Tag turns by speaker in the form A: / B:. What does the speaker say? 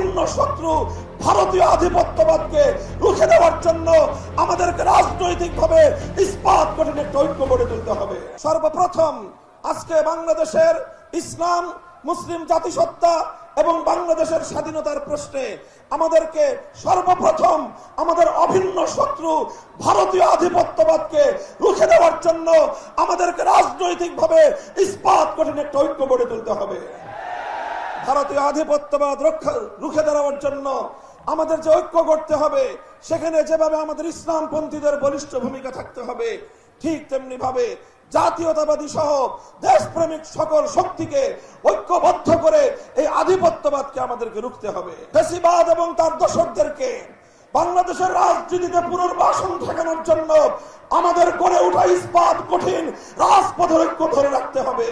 A: অভিন্ন শত্রু ভারতীয় আধিপত্যবাদকে রুখে দেওয়ার জন্য আমাদেরকে রাজনৈতিকভাবে ইস্পাত কঠিন একটা ঐক্য গড়ে তুলতে হবে। সর্বপ্রথম আজকে বাংলাদেশের ইসলাম মুসলিম জাতিসত্তা এবং বাংলাদেশের স্বাধীনতার প্রশ্নে আমাদেরকে সর্বপ্রথম আমাদের অভিন্ন শত্রু ভারতীয় আধিপত্যবাদকে রুখে দেওয়ার জন্য আমাদেরকে রাজনৈতিকভাবে ইস্পাত কঠিন একটা ঐক্য গড়ে তুলতে হবে। ভারতীয় আধিপত্যবাদ রুখে দেওয়ার জন্য আমাদের যে ঐক্য করতে হবে, সেখানে যেভাবে আমাদের ইসলামপন্থীদের বলিষ্ঠ ভূমিকা থাকতে হবে, ঠিক তেমনি ভাবে জাতীয়তাবাদী সহ দেশপ্রেমিক সকল শক্তিকে ঐক্যবদ্ধ করে এই আধিপত্যবাদকে আমাদেরকে রুখতে হবে। ফ্যাসিবাদ এবং তার দোসরদেরকে বাংলাদেশের রাজনীতিতে পুনর্বাসন ঠেকানোর জন্য আমাদের গড়ে ওঠা ইস্পাত কঠিন রাজপথের ঐক্য ধরে রাখতে হবে।